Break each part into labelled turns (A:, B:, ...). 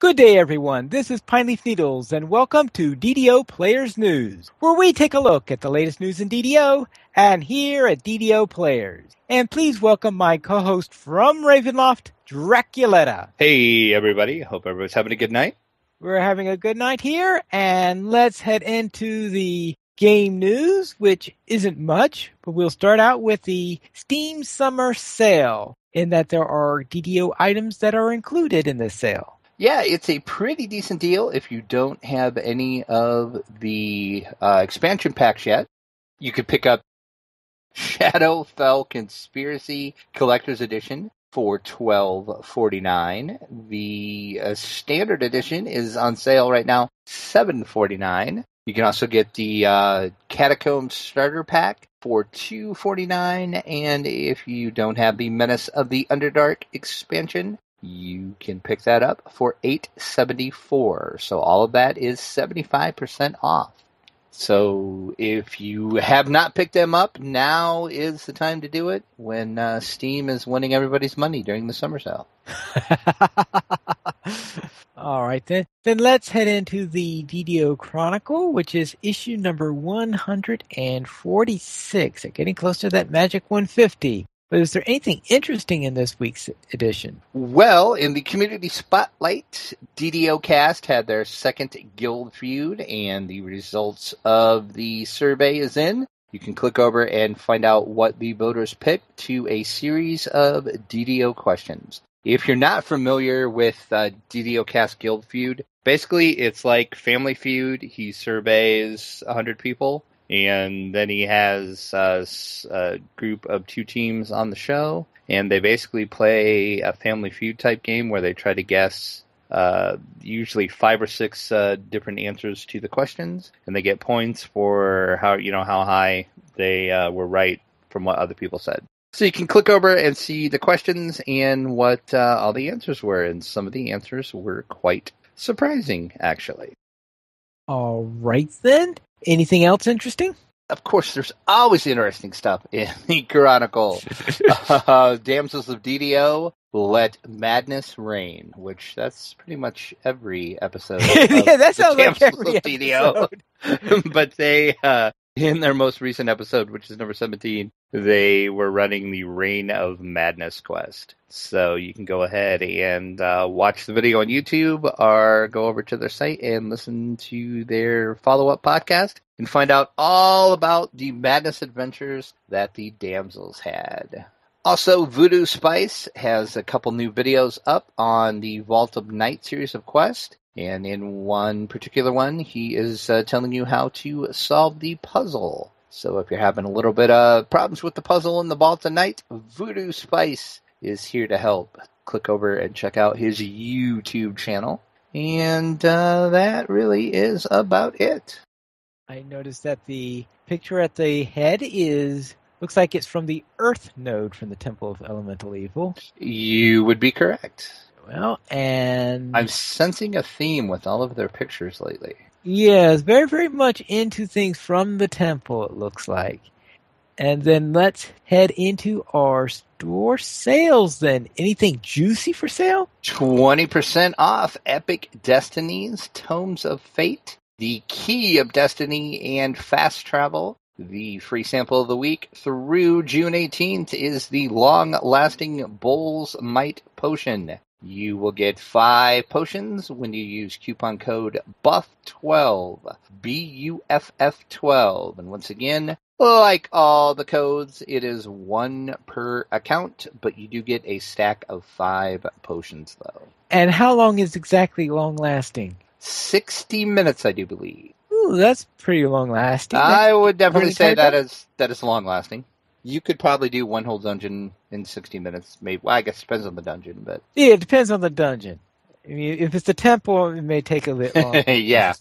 A: Good day, everyone. This is Pineleaf Needles, and welcome to DDO Players News, where we take a look at the latest news in DDO and here at DDO Players. And please welcome my co-host from Ravenloft, Draculetta.
B: Hey, everybody. Hope everybody's having a good night.
A: We're having a good night here, and let's head into the game news, which isn't much, but we'll start out with the Steam Summer Sale, in that there are DDO items that are included in this sale.
B: Yeah, it's a pretty decent deal if you don't have any of the expansion packs yet. You could pick up Shadowfell Conspiracy Collector's Edition for $12.49. The standard edition is on sale right now, $7.49. You can also get the Catacomb Starter Pack for $2.49. And if you don't have the Menace of the Underdark expansion, you can pick that up for $8.74. So all of that is 75% off. So if you have not picked them up, now is the time to do it when Steam is winning everybody's money during the summer sale.
A: All right, then let's head into the DDO Chronicle, which is issue number 146. They're getting close to that magic 150. But is there anything interesting in this week's edition?
B: Well, in the Community Spotlight, DDO Cast had their second guild feud, and the results of the survey is in. You can click over and find out what the voters picked to a series of DDO questions. If you're not familiar with DDO Cast Guild Feud, basically it's like Family Feud. He surveys 100 people. And then he has a group of two teams on the show, and they basically play a Family Feud type game where they try to guess usually 5 or 6 different answers to the questions, and they get points for how high they were right from what other people said. So you can click over and see the questions and what all the answers were, and some of the answers were quite surprising, actually.
A: All right, then. Anything else interesting?
B: Of course, there's always interesting stuff in the Chronicle. Damsels of DDO, Let Madness Reign, which that's pretty much every episode of
A: yeah, that sounds like
B: Damsels
A: every
B: of DDO. But they, in their most recent episode, which is number 17, they were running the Reign of Madness quest. So you can go ahead and watch the video on YouTube or go over to their site and listen to their follow-up podcast and find out all about the madness adventures that the damsels had. Also, Voodoo Spice has a couple new videos up on the Vault of Night series of quests. And in one particular one, he is telling you how to solve the puzzle. So if you're having a little bit of problems with the puzzle in the Vault of Night, Voodoo Spice is here to help. Click over and check out his YouTube channel. And that really is about it.
A: I noticed that the picture at the head looks like it's from the Earth node from the Temple of Elemental Evil.
B: You would be correct.
A: Well, and
B: I'm sensing a theme with all of their pictures lately.
A: Yes, very, very much into things from the temple, it looks like. And then let's head into our store sales then. Anything juicy for sale?
B: 20% off Epic Destinies, Tomes of Fate, the Key of Destiny, and Fast Travel. The free sample of the week through June 18th is the long-lasting Bull's Might Potion. You will get 5 potions when you use coupon code BUFF12, BUFF12. And once again, like all the codes, it is 1 per account, but you do get a stack of 5 potions, though.
A: And how long is exactly long-lasting?
B: 60 minutes, I do believe.
A: Ooh, that's pretty long-lasting.
B: I would definitely say that is long-lasting. You could probably do one whole dungeon in 60 minutes. Maybe. Well, I guess it depends on the dungeon, but
A: yeah, it depends on the dungeon. I mean, if it's the temple, it may take a bit longer.
B: yeah.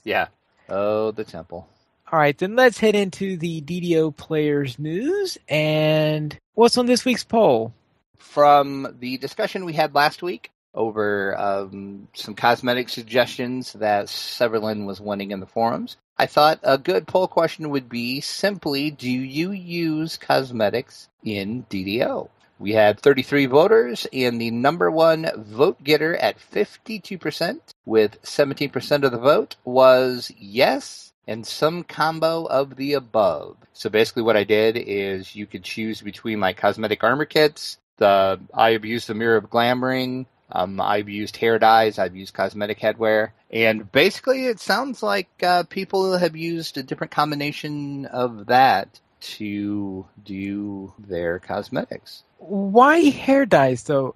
B: Oh, the temple.
A: All right, then let's head into the DDO Players News. And what's on this week's poll?
B: From the discussion we had last week over some cosmetic suggestions that Severlin was wanting in the forums, I thought a good poll question would be simply, do you use cosmetics in DDO? We had 33 voters, and the number one vote getter at 52%, with 17% of the vote, was yes, and some combo of the above. So basically what I did is you could choose between my cosmetic armor kits. I've used the Mirror of Glamoring. I've used hair dyes. I've used cosmetic headwear. And basically it sounds like people have used a different combination of that to do their cosmetics.
A: Why hair dyes, though?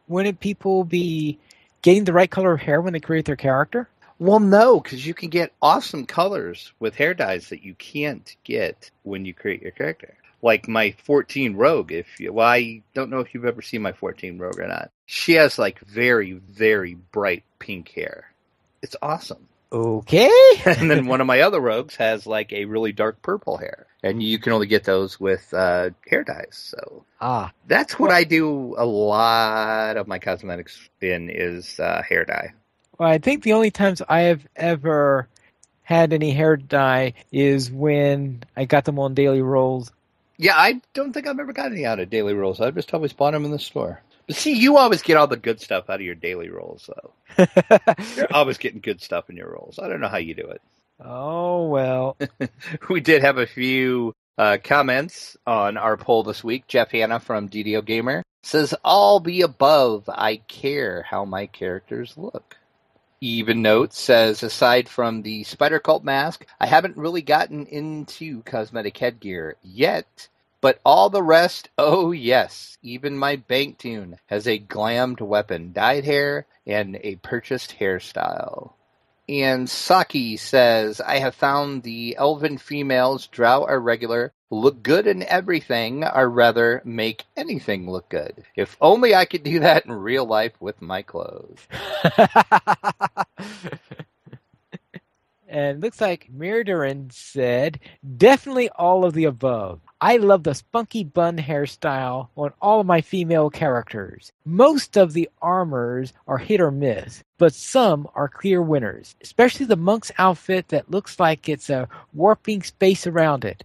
A: Wouldn't people be getting the right color of hair when they create their character?
B: Well, no, because you can get awesome colors with hair dyes that you can't get when you create your character. Like my 14 Rogue, I don't know if you've ever seen my 14 Rogue or not. She has like very, very bright pink hair. It's awesome.
A: Okay.
B: And then one of my other rogues has like a really dark purple hair. And you can only get those with hair dyes. So that's what I do a lot of my cosmetics in is hair dye.
A: Well, I think the only times I have ever had any hair dye is when I got them on daily rolls.
B: Yeah, I don't think I've ever got any out of daily rolls. I've just always bought them in the store. But see, you always get all the good stuff out of your daily rolls, though. You're always getting good stuff in your rolls. I don't know how you do it.
A: Oh, well.
B: We did have a few comments on our poll this week. Jeff Hanna from DDO Gamer says, all the above. I care how my characters look. Even Note says, aside from the Spider Cult mask, I haven't really gotten into cosmetic headgear yet, but all the rest, oh yes. Even my bank tune has a glammed weapon, dyed hair, and a purchased hairstyle. And Saki says, I have found the elven females, drow or regular, look good in everything, or rather, make anything look good. If only I could do that in real life with my clothes.
A: And looks like Mirdarin said, definitely all of the above. I love the spunky bun hairstyle on all of my female characters. Most of the armors are hit or miss, but some are clear winners, especially the monk's outfit that looks like it's a warping space around it.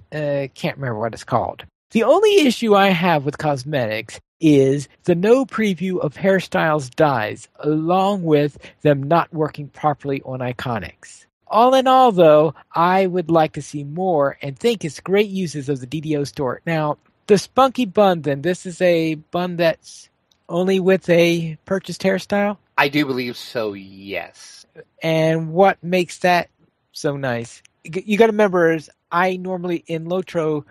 A: Can't remember what it's called. The only issue I have with cosmetics is the no preview of hairstyles dyes, along with them not working properly on iconics. All in all, though, I would like to see more and think it's great uses of the DDO store. Now, the spunky bun, then, this is a bun that's only with a purchased hairstyle?
B: I do believe so, yes.
A: And what makes that so nice? You got to remember, I normally, in Lotro,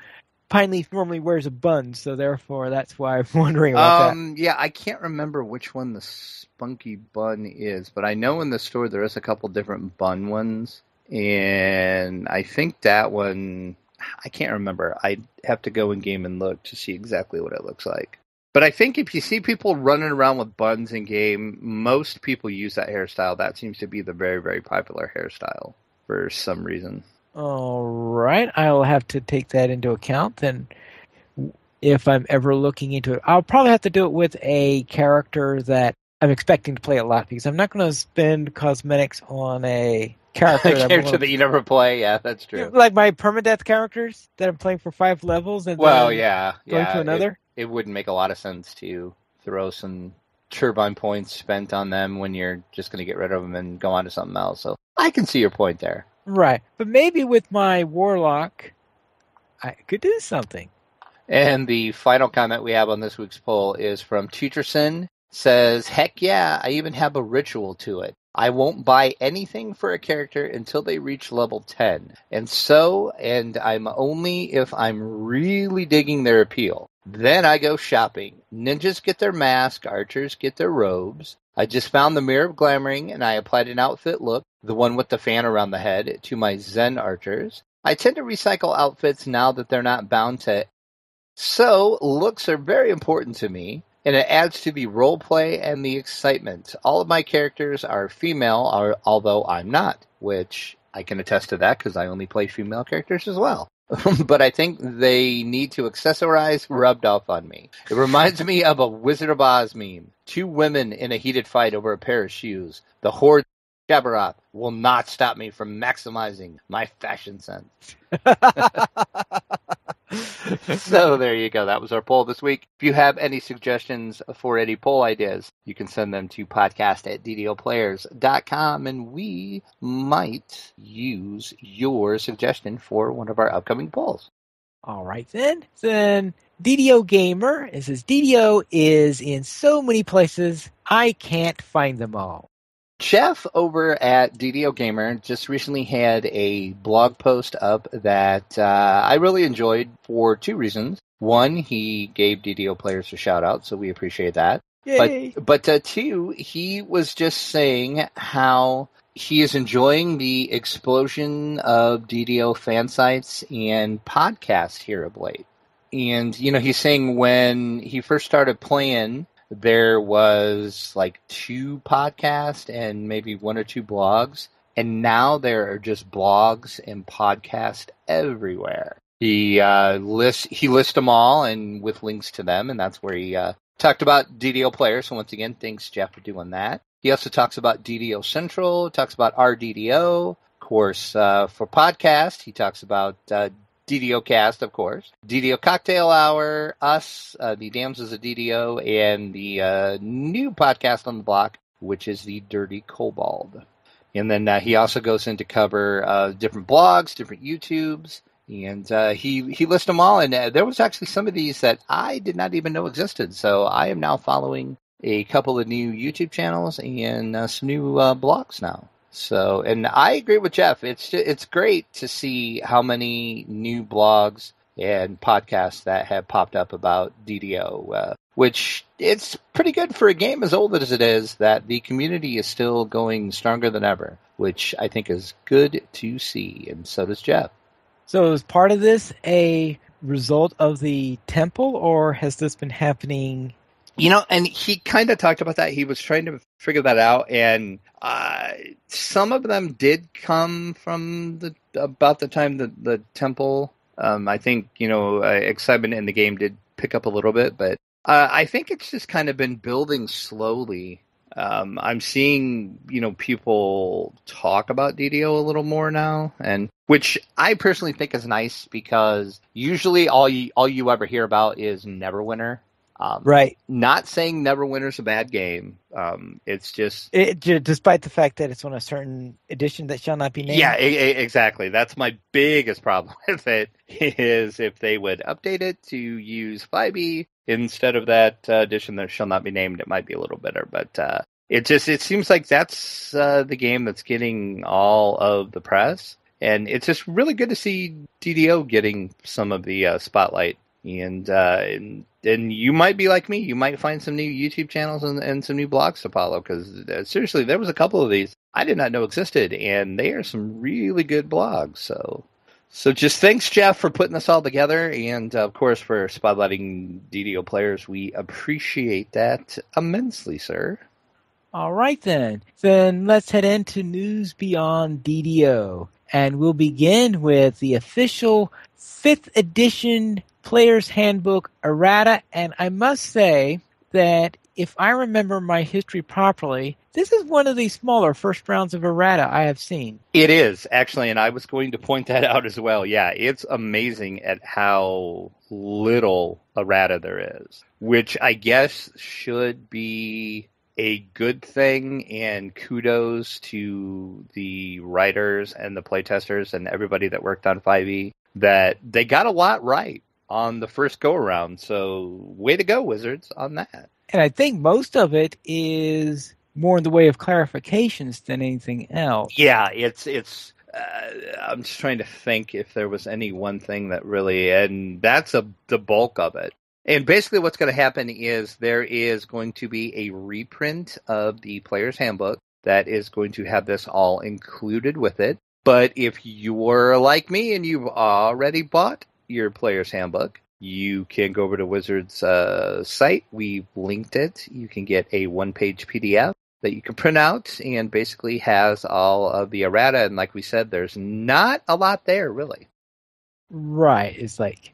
A: Pine Leaf normally wears a bun, so therefore that's why I'm wondering about that.
B: Yeah, I can't remember which one the spunky bun is, but I know in the store there is a couple different bun ones, and I think that one, I can't remember. I'd have to go in game and look to see exactly what it looks like. But I think if you see people running around with buns in game, most people use that hairstyle. That seems to be the very, very popular hairstyle for some reason.
A: All right, I'll have to take that into account. Then, if I'm ever looking into it, I'll probably have to do it with a character that I'm expecting to play a lot, because I'm not going to spend cosmetics on a character
B: that you never play. Yeah, that's true.
A: Like my permadeath characters that I'm playing for 5 levels, and
B: going
A: to another.
B: It wouldn't make a lot of sense to throw some turbine points spent on them when you're just going to get rid of them and go on to something else. So I can see your point there.
A: Right. But maybe with my warlock, I could do something.
B: And the final comment we have on this week's poll is from Teacherson. Says, heck yeah, I even have a ritual to it. I won't buy anything for a character until they reach level 10. And I'm only if I'm really digging their appeal. Then I go shopping. Ninjas get their mask, archers get their robes. I just found the Mirror of Glamoring, and I applied an outfit look, the one with the fan around the head, to my Zen archers. I tend to recycle outfits now that they're not bound to. So, looks are very important to me, and it adds to the roleplay and the excitement. All of my characters are female, although I'm not, which I can attest to that because I only play female characters as well. But I think they need to accessorize rubbed off on me. It reminds me of a Wizard of Oz meme. 2 women in a heated fight over a pair of shoes. The horde Shabarath will not stop me from maximizing my fashion sense. So there you go. That was our poll this week. If you have any suggestions for any poll ideas, you can send them to podcast@ddoplayers.com, and we might use your suggestion for one of our upcoming polls.
A: All right, then DDO Gamer, it says DDO is in so many places, I can't find them all.
B: Jeff over at DDO Gamer just recently had a blog post up that I really enjoyed for two reasons. One, he gave DDO players a shout out, so we appreciate that.
A: Yay.
B: But two, he was just saying how he is enjoying the explosion of DDO fan sites and podcasts here of late. And, he's saying when he first started playing, there was like 2 podcasts and maybe 1 or 2 blogs. And now there are just blogs and podcasts everywhere. He lists them all and with links to them. And that's where he talked about DDO players. So once again, thanks, Jeff, for doing that. He also talks about DDO Central, talks about our DDO. Of course, for podcast, he talks about DDO Cast, of course, DDO Cocktail Hour, us, the Damsels of DDO, and the new podcast on the block, which is the Dirty Kobold. And then he also goes in to cover different blogs, different YouTubes, and he lists them all. And there was actually some of these that I did not even know existed. So I am now following a couple of new YouTube channels and some new blogs now. So, and I agree with Jeff. It's great to see how many new blogs and podcasts that have popped up about DDO, which it's pretty good for a game as old as it is, that the community is still going stronger than ever, which I think is good to see. And so does Jeff.
A: So is part of this a result of the temple, or has this been happening?
B: And he kind of talked about that. He was trying to figure that out, and some of them did come from about the time the temple. I think, excitement in the game did pick up a little bit, but I think it's just kind of been building slowly. I'm seeing, people talk about DDO a little more now, and which I personally think is nice, because usually all you ever hear about is Neverwinter.
A: Right.
B: Not saying Neverwinter's a bad game. It's just...
A: despite the fact that it's on a certain edition that shall not be named.
B: Yeah, exactly. That's my biggest problem with it, is if they would update it to use 5e instead of that edition that shall not be named, it might be a little better. But it seems like that's the game that's getting all of the press. And it's just really good to see DDO getting some of the spotlight. And you might be like me. You might find some new YouTube channels and some new blogs to follow, because seriously, there was a couple of these I did not know existed, and they are some really good blogs. So just thanks, Jeff, for putting this all together, and of course for spotlighting DDO players. We appreciate that immensely, sir.
A: All right, then let's head into news beyond DDO, and we'll begin with the official 5th edition Player's Handbook errata. And I must say that if I remember my history properly, this is one of the smaller first rounds of errata I have seen.
B: It is, actually, and I was going to point that out as well. Yeah, it's amazing at how little errata there is, which I guess should be a good thing, and kudos to the writers and the playtesters and everybody that worked on 5e, that they got a lot right on the first go-around. So way to go, Wizards, on that.
A: And I think most of it is more in the way of clarifications than anything else.
B: Yeah, it's I'm just trying to think if there was any one thing that really, and that's the bulk of it. And basically what's going to happen is there is going to be a reprint of the Player's Handbook that is going to have this all included with it. But if you're like me and you've already bought your Player's Handbook, you can go over to Wizards' site. We've linked it. You can get a one-page PDF that you can print out, and basically has all of the errata. And like we said, there's not a lot there, really.
A: Right. It's like...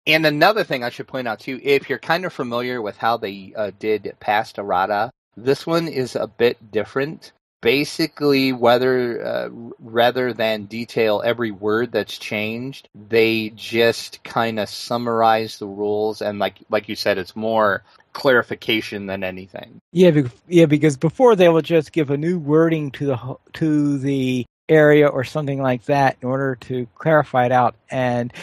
B: And another thing I should point out, too, if you're kind of familiar with how they did past errata, this one is a bit different. basically, rather than detail every word that's changed, they just kind of summarize the rules, and like you said, it's more clarification than anything.
A: Yeah, because before they will just give a new wording to the area or something like that in order to clarify it out, and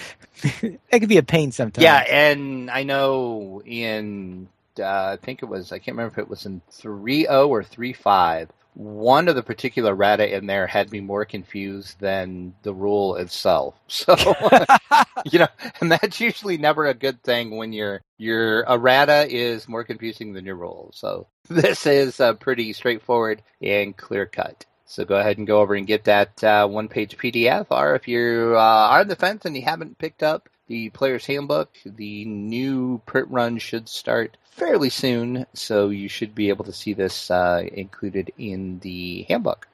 A: it could be a pain sometimes.
B: Yeah, and I know in I think it was, I can't remember if it was in 3.0 or 3.5. One of the particular errata in there had me more confused than the rule itself. So, and that's usually never a good thing when your errata is more confusing than your rule. So this is pretty straightforward and clear cut. So go ahead and go over and get that one-page PDF. Or if you are on the fence and you haven't picked up the Player's Handbook, the new print run should start fairly soon, so you should be able to see this included in the handbook.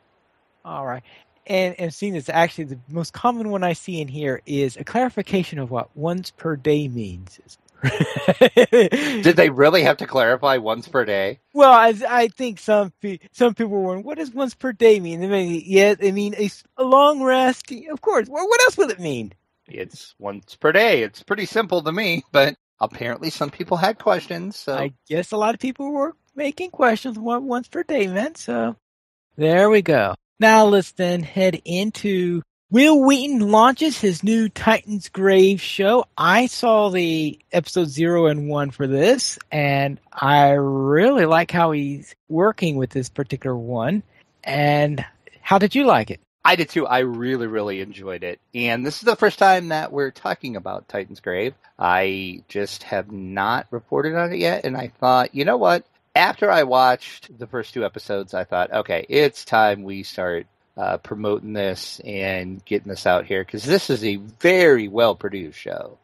A: All right. And seeing this, actually, the most common one I see in here is a clarification of what once per day means.
B: Did they really have to clarify once per day?
A: Well, I think some people were wondering, what does once per day mean? They mean a long rest. Of course. Well, what else would it mean?
B: It's once per day. It's pretty simple to me, but apparently some people had questions. So
A: I guess a lot of people were making questions what once per day meant. So there we go. Now let's then head into Will Wheaton launches his new Titan's Grave show. I saw the episode 0 and 1 for this, and I really like how he's working with this particular one. And how did you like it?
B: I did too. I really, really enjoyed it. And this is the first time that we're talking about Titan's Grave. I just have not reported on it yet, and I thought, you know what? After I watched the first 2 episodes, I thought, okay, it's time we start promoting this and getting this out here, because this is a very well-produced show.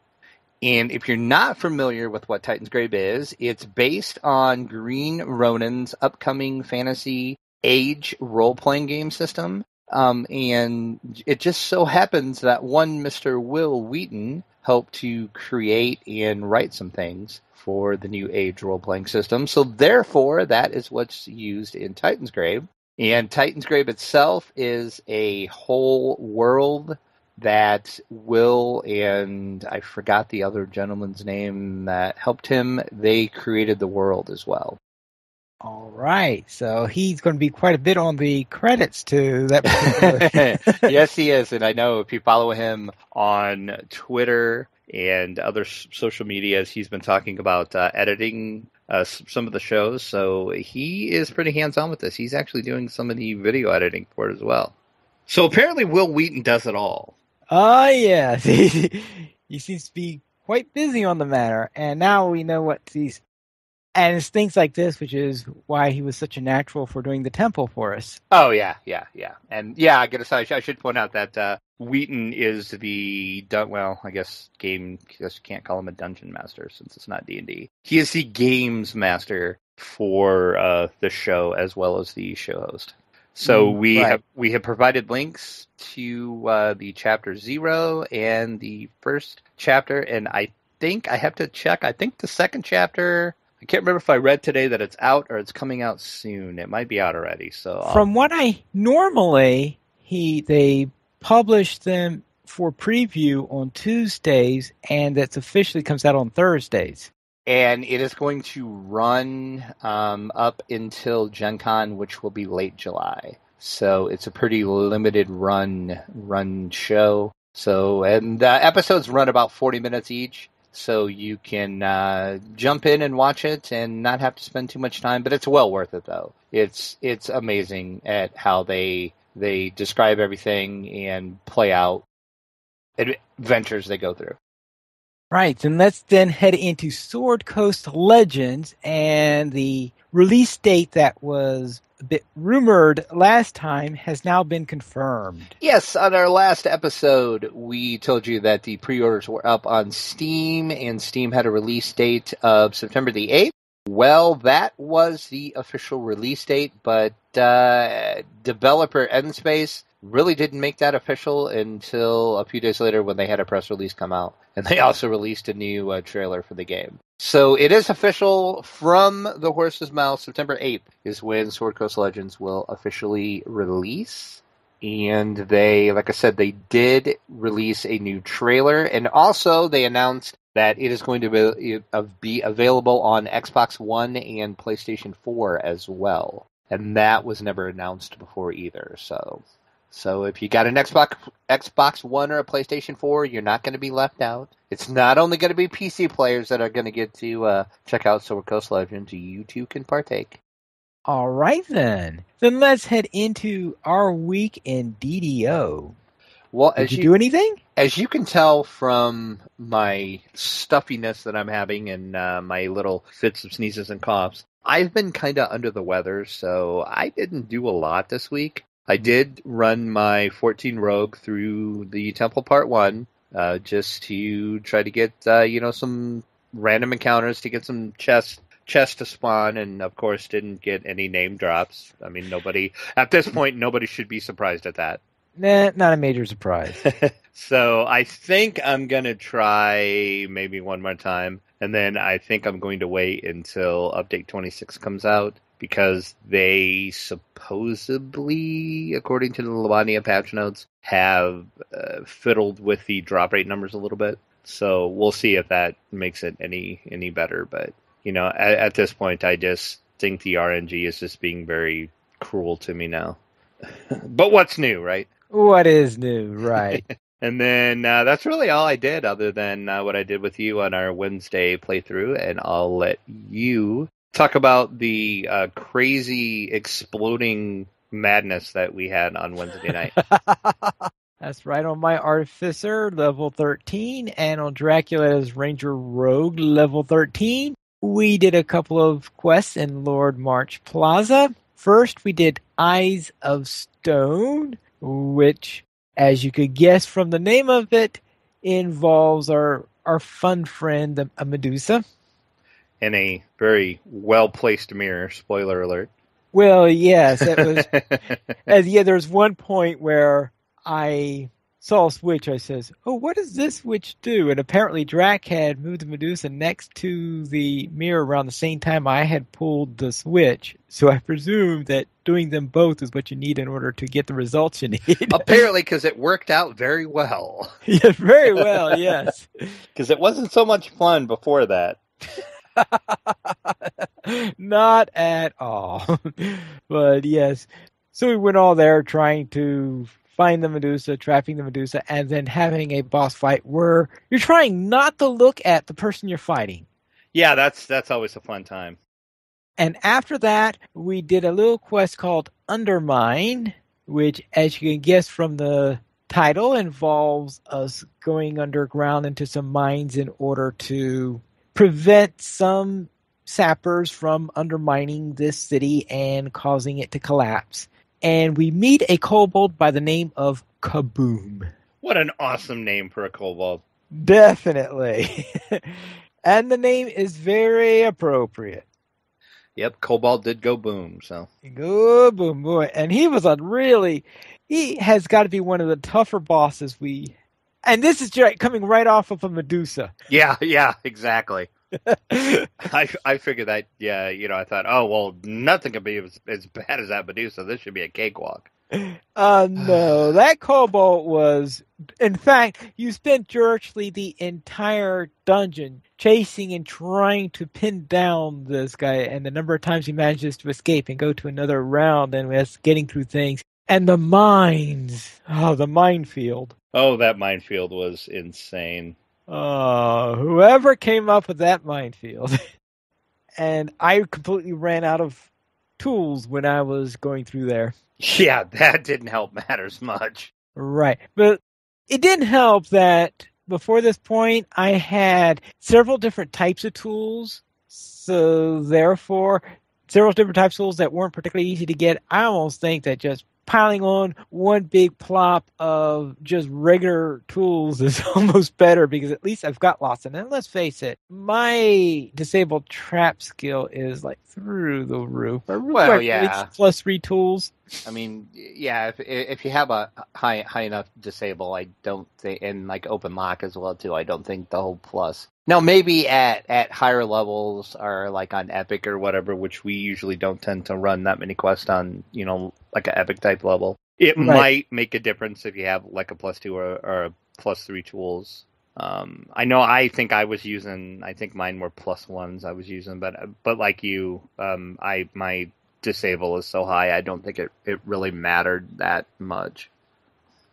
B: And if you're not familiar with what Titan's Grave is, it's based on Green Ronin's upcoming fantasy age role-playing game system. And it just so happens that one Mr. Will Wheaton helped to create and write some things for the new age role-playing system. So therefore, that is what's used in Titan's Grave. And Titan's Grave itself is a whole world that Will and I forgot the other gentleman's name that helped him. They created the world as well.
A: All right. So he's going to be quite a bit on the credits to that particular.
B: Yes, he is. And I know if you follow him on Twitter and other social medias, he's been talking about editing some of the shows. So he is pretty hands-on with this. He's actually doing some of the video editing for it as well. So apparently Will Wheaton does it all.
A: Oh, yeah. He seems to be quite busy on the matter. And now we know what these... And it's things like this, which is why he was such a natural for doing the temple for us.
B: Oh, yeah. And yeah, I guess I should point out that Wheaton is the, I guess you can't call him a dungeon master since it's not D&D. He is the games master for the show as well as the show host. So we have provided links to the chapter 0 and the first chapter, and I think I have to check. I think the second chapter... I can't remember if I read today that it's out or it's coming out soon. It might be out already. So
A: from what I normally, they publish them for preview on Tuesdays, and that officially comes out on Thursdays.
B: And it is going to run up until Gen Con, which will be late July. So it's a pretty limited run show. So, and the episodes run about 40 minutes each. So you can jump in and watch it and not have to spend too much time, but it's well worth it though. It's amazing at how they describe everything and play out adventures they go through.
A: Right, and let's then head into Sword Coast Legends, and the release date that was a bit rumored last time has now been confirmed.
B: Yes, on our last episode, we told you that the pre-orders were up on Steam, and Steam had a release date of September the 8th. Well, that was the official release date, but developer Endspace really didn't make that official until a few days later when they had a press release come out. And they also released a new trailer for the game. So it is official from the horse's mouth. September 8th is when Sword Coast Legends will officially release. And they, like I said, they did release a new trailer. And also they announced that it is going to be available on Xbox One and PlayStation 4 as well. And that was never announced before either. So if you got an Xbox One or a PlayStation 4, you're not going to be left out. It's not only going to be PC players that are going to get to check out Sword Coast Legends. You too can partake.
A: All right, then. Then let's head into our week in DDO.
B: Well,
A: Did you do anything?
B: As you can tell from my stuffiness that I'm having and my little fits of sneezes and coughs, I've been kind of under the weather, so I didn't do a lot this week. I did run my 14 Rogue through the Temple Part 1 just to try to get some random encounters to get some chests to spawn, and of course didn't get any name drops. I mean, at this point, nobody should be surprised at that.
A: Nah, not a major surprise.
B: So I think I'm going to try maybe one more time, and then I think I'm going to wait until Update 26 comes out, because they supposedly, according to the Lavania patch notes, have fiddled with the drop rate numbers a little bit. So we'll see if that makes it any better. But, at this point, I just think the RNG is just being very cruel to me now. But what's new, right?
A: What is new, right?
B: And then that's really all I did, other than what I did with you on our Wednesday playthrough. And I'll let you talk about the crazy exploding madness that we had on Wednesday night.
A: That's right, on my Artificer, level 13, and on Dracula's Ranger Rogue, level 13. We did a couple of quests in Lord March Plaza. First, we did Eyes of Stone, which, as you could guess from the name of it, involves our fun friend, a Medusa.
B: In a very well-placed mirror, spoiler alert.
A: Well, yes, it was. There's one point where I saw a switch. I says, "Oh, what does this switch do?" And apparently, Drac had moved the Medusa next to the mirror around the same time I had pulled the switch. So I presume that doing them both is what you need in order to get the results you need.
B: Apparently, because it worked out very well.
A: Yeah, very well. Yes,
B: because it wasn't so much fun before that.
A: Not at all. But yes, so we went all there trying to find the Medusa, trapping the Medusa, and then having a boss fight where you're trying not to look at the person you're fighting.
B: Yeah, that's always a fun time.
A: And after that, we did a little quest called Undermine, which, as you can guess from the title, involves us going underground into some mines in order to prevent some sappers from undermining this city and causing it to collapse. And we meet a kobold by the name of Kaboom.
B: What an awesome name for a kobold.
A: Definitely. And the name is very appropriate.
B: Yep, Kobold did go boom, so.
A: Go boom, boy. And he has got to be one of the tougher bosses and this is coming right off of a Medusa.
B: Yeah, exactly. I figured that, I thought, oh, well, nothing can be as bad as that Medusa. This should be a cakewalk.
A: No, that kobold was, in fact, you spent virtually the entire dungeon chasing and trying to pin down this guy, and the number of times he manages to escape and go to another round and was getting through things. And the mines, the minefield.
B: Oh, that minefield was insane.
A: Whoever came up with that minefield. And I completely ran out of tools when I was going through there.
B: Yeah, that didn't help matters much.
A: Right. But it didn't help that before this point, I had several different types of tools. So therefore, several different types of tools that weren't particularly easy to get. I almost think that just piling on one big plop of just regular tools is almost better because at least I've got lots of them. And let's face it, my disabled trap skill is like through the roof.
B: Well, yeah.
A: Plus 3 tools.
B: I mean, yeah, if you have a high enough disable, I don't think, and like open lock as well too, I don't think the whole plus. Now, maybe at higher levels or like on Epic or whatever, which we usually don't tend to run that many quests on, like an Epic type level. It might make a difference if you have like a +2 or a +3 tools. I think mine were +1s I was using, but like you, my disable is so high, I don't think it really mattered that much.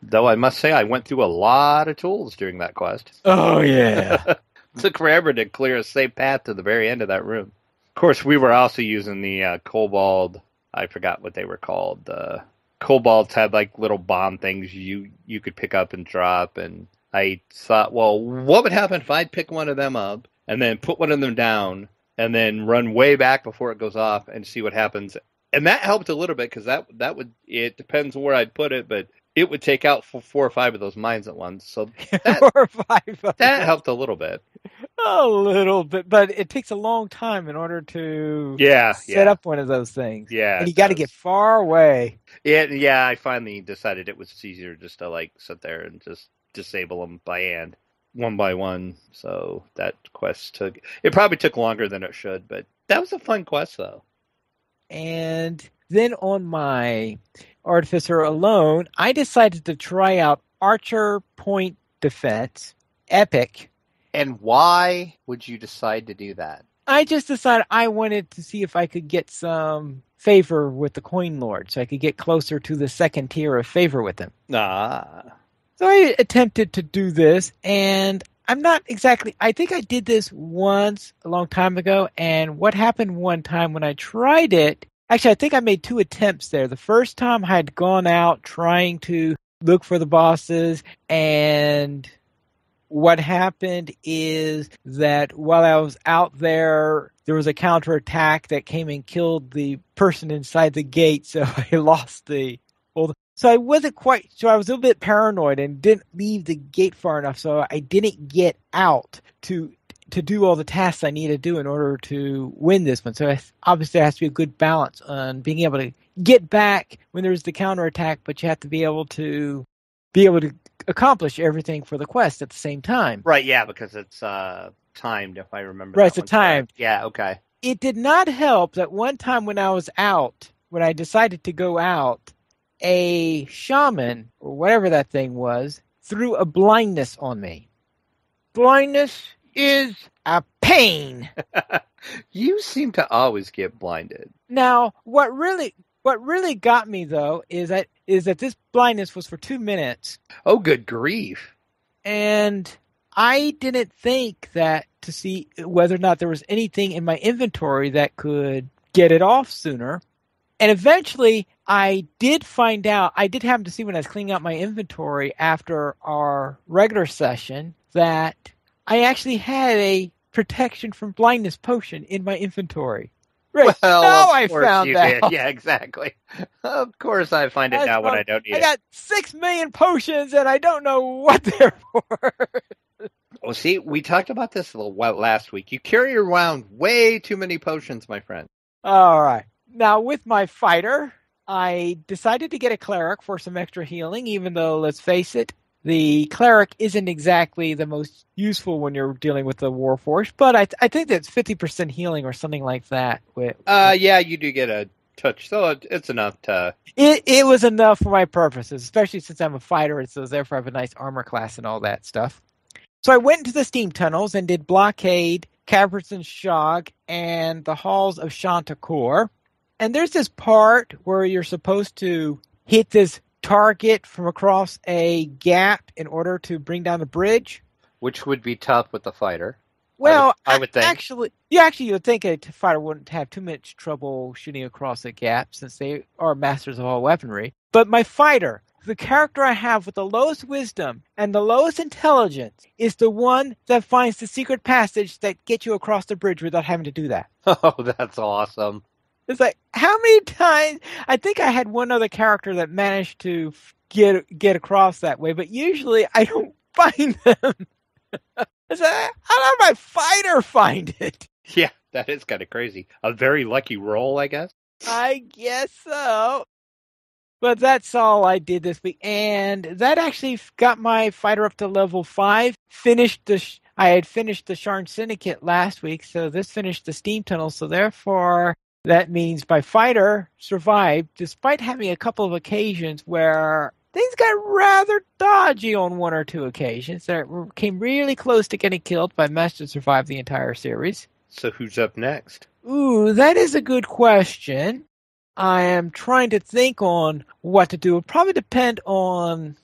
B: Though I must say I went through a lot of tools during that quest.
A: Oh, yeah.
B: Took forever to clear a safe path to the very end of that room. Of course, we were also using the Kobold. I forgot what they were called. The Kobolds had like little bomb things you could pick up and drop, and I thought, well, what would happen if I'd pick one of them up and then put one of them down and then run way back before it goes off and see what happens. And that helped a little bit because that would, it depends where I'd put it, but it would take out 4 or 5 of those mines at once. So that,
A: 4 or 5
B: that helped a little bit.
A: A little bit, but it takes a long time in order to set up one of those things.
B: Yeah.
A: And you got to get far away.
B: Yeah, I finally decided it was easier just to like sit there and just disable them by hand. One by one, so that quest probably took longer than it should, but that was a fun quest though.
A: And then on my Artificer alone, I decided to try out Archer Point Defense Epic.
B: And why would you decide to do that?
A: I just decided I wanted to see if I could get some favor with the Coin Lord, so I could get closer to the second tier of favor with him. So I attempted to do this, and I'm not exactly... I think I did this once a long time ago, and what happened one time when I tried it... Actually, I think I made 2 attempts there. The first time I had gone out trying to look for the bosses, and what happened is that while I was out there, there was a counterattack that came and killed the person inside the gate, so I lost the... So I wasn't quite, so I was a little bit paranoid and didn't leave the gate far enough, so I didn't get out to do all the tasks I need to do in order to win this one. So obviously there has to be a good balance on being able to get back when there's the counterattack, but you have to be able to accomplish everything for the quest at the same time.
B: Right, yeah, because it's timed, if I remember.
A: Right, it's timed.
B: Yeah, okay.
A: It did not help that one time when I was out, when I decided to go out, a shaman, or whatever that thing was, threw a blindness on me. Blindness is a pain.
B: You seem to always get blinded.
A: Now, what really got me, though, is that this blindness was for 2 minutes.
B: Oh, good grief.
A: And I didn't think that to see whether or not there was anything in my inventory that could get it off sooner. And eventually, I did find out, I did happen to see when I was cleaning out my inventory after our regular session, that I actually had a protection from blindness potion in my inventory. Right.
B: Well,
A: now I found that.
B: Did. Yeah, exactly. Of course I find it now when I don't need it.
A: I got 6 million potions and I don't know what they're for.
B: Well, see, we talked about this a little while last week. You carry around way too many potions, my friend.
A: All right. Now, with my fighter, I decided to get a cleric for some extra healing, even though, let's face it, the cleric isn't exactly the most useful when you're dealing with the Warforged, but I think that's 50% healing or something like that.
B: Yeah, you do get a touch, so it's enough to...
A: It was enough for my purposes, especially since I'm a fighter, and so therefore I have a nice armor class and all that stuff. So I went into the steam tunnels and did Blockade, Caverns Shog, and the Halls of Chanticleer. And there's this part where you're supposed to hit this target from across a gap in order to bring down the bridge.
B: Which would be tough with the fighter.
A: Well,
B: I would think.
A: Actually, you would think a fighter wouldn't have too much trouble shooting across a gap since they are masters of all weaponry. But my fighter, the character I have with the lowest wisdom and the lowest intelligence, is the one that finds the secret passage that gets you across the bridge without having to do that.
B: Oh, that's awesome.
A: It's like, how many times? I think I had one other character that managed to get across that way, but usually I don't find them. It's like, how did my fighter find it?
B: Yeah, that is kind of crazy. A very lucky roll, I guess.
A: I guess so. But that's all I did this week, and that actually got my fighter up to level 5. I had finished the Sharn Syndicate last week, so this finished the Steam Tunnel. So therefore, that means my fighter survived, despite having a couple of occasions where things got rather dodgy on one or two occasions. That came really close to getting killed, but I managed to survive the entire series.
B: So who's up next?
A: Ooh, that is a good question. I am trying to think on what to do. It'll probably depend on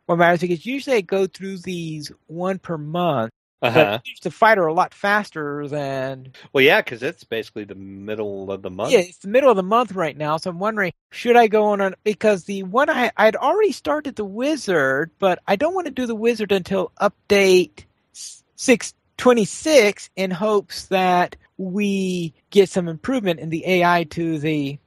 A: what matters, because usually I go through these one per month. But I use the fighter a lot faster than...
B: Well, yeah, because it's basically the middle of the month.
A: Yeah, it's the middle of the month right now, so I'm wondering, should I go on... Because the one I'd already started the wizard, but I don't want to do the wizard until update 6.26 in hopes that we get some improvement in the AI to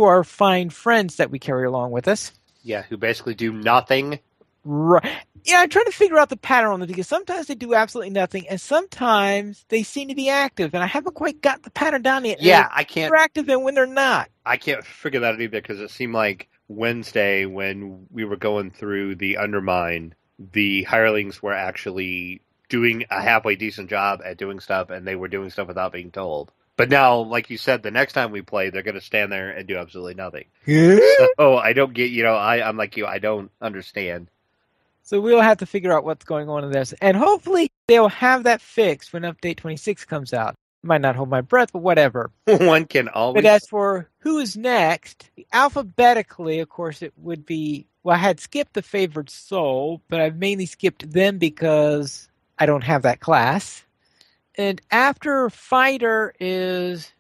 A: our fine friends that we carry along with us.
B: Yeah, who basically do nothing.
A: Right. Yeah, I'm trying to figure out the pattern on them, because sometimes they do absolutely nothing, and sometimes they seem to be active, and I haven't quite got the pattern down yet.
B: Yeah, I can't.
A: They're active and when they're not.
B: I can't figure that out either, because it seemed like Wednesday when we were going through the Undermine, the hirelings were actually doing a halfway decent job at doing stuff, and they were doing stuff without being told. But now, like you said, the next time we play, they're going to stand there and do absolutely nothing. So I don't get, I'm like you, I don't understand.
A: So we'll have to figure out what's going on in this. And hopefully they'll have that fixed when Update 26 comes out. Might not hold my breath, but whatever.
B: One can always...
A: But as for who is next, alphabetically, of course, it would be... Well, I had skipped the Favored Soul, but I've mainly skipped them because I don't have that class. And after Fighter is...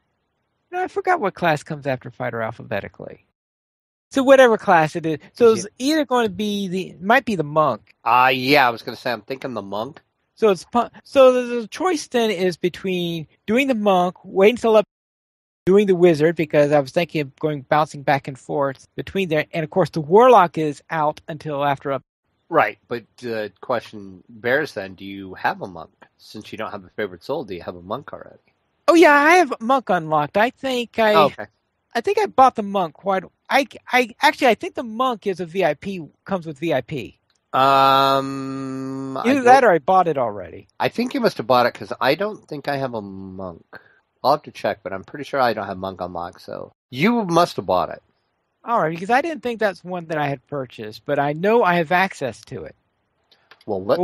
A: No, I forgot what class comes after Fighter alphabetically. So whatever class it is. So it's either going to be might be the Monk.
B: Yeah, I was going to say, I'm thinking the Monk.
A: So the choice then is between doing the Monk, waiting until doing the Wizard, because I was thinking of bouncing back and forth between there. And of course the Warlock is out until after up.
B: Right, but the question bears then, do you have a Monk? Since you don't have a Favorite Soul, do you have a Monk already?
A: Oh yeah, I have Monk unlocked. I think I bought the Monk quite... I think the Monk is a VIP, comes with VIP. Either that or I bought it already.
B: I think you must have bought it, because I don't think I have a Monk. I'll have to check, but I'm pretty sure I don't have Monk unlocked, so you must have bought it.
A: All right, because I didn't think that's one that I had purchased, but I know I have access to it.
B: Well, let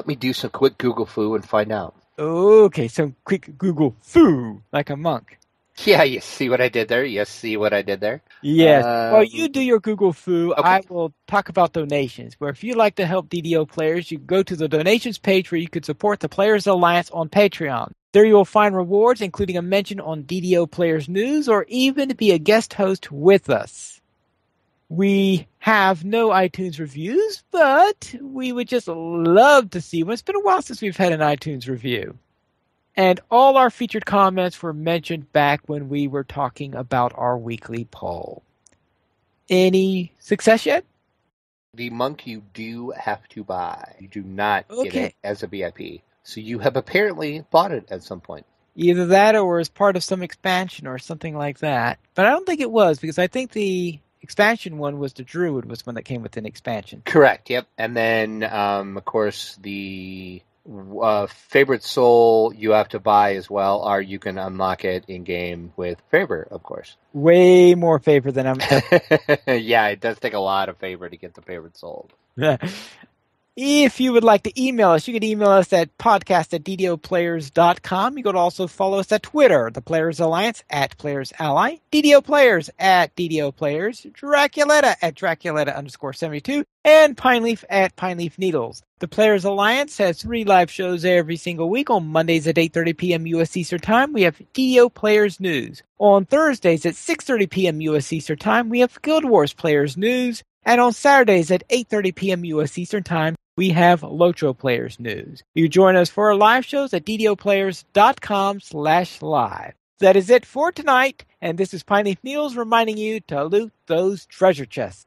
B: me do some quick Google foo and find out.
A: Okay, some quick Google foo, like a monk.
B: Yeah, you see what I did there? Yes,
A: Well, you do your Google foo.
B: Okay.
A: I will talk about donations. Where if you'd like to help DDO players, you can go to the donations page where you could support the Players Alliance on Patreon. There you will find rewards, including a mention on DDO Players News, or even to be a guest host with us. We have no iTunes reviews, but we would just love to see one. It's been a while since we've had an iTunes review. And all our featured comments were mentioned back when we were talking about our weekly poll. Any success yet?
B: The Monk you do have to buy. You do not get it as a VIP. So you have apparently bought it at some point.
A: Either that or as part of some expansion or something like that. But I don't think it was, because I think the expansion one was the Druid was one that came with an expansion.
B: Correct, yep. And then, of course, the... Favorite Soul you have to buy as well, or you can unlock it in game with favor, of course.
A: Way more favor than I'm.
B: Yeah, it does take a lot of favor to get the Favorite Soul.
A: If you would like to email us, you can email us at podcast@ddoplayers.com. You could also follow us at Twitter, the Players Alliance at Players Ally, DDO Players at DDO Players, Draculetta at Draculetta_72, and Pineleaf at Pineleaf Needles. The Players Alliance has 3 live shows every single week. On Mondays at 8:30 p.m. U.S. Eastern Time, we have DDO Players News. On Thursdays at 6:30 p.m. U.S. Eastern Time, we have Guild Wars Players News. And on Saturdays at 8:30 p.m. U.S. Eastern Time, we have Lotro Players News. You join us for our live shows at ddoplayers.com/live. That is it for tonight, and this is Piney Niels reminding you to loot those treasure chests.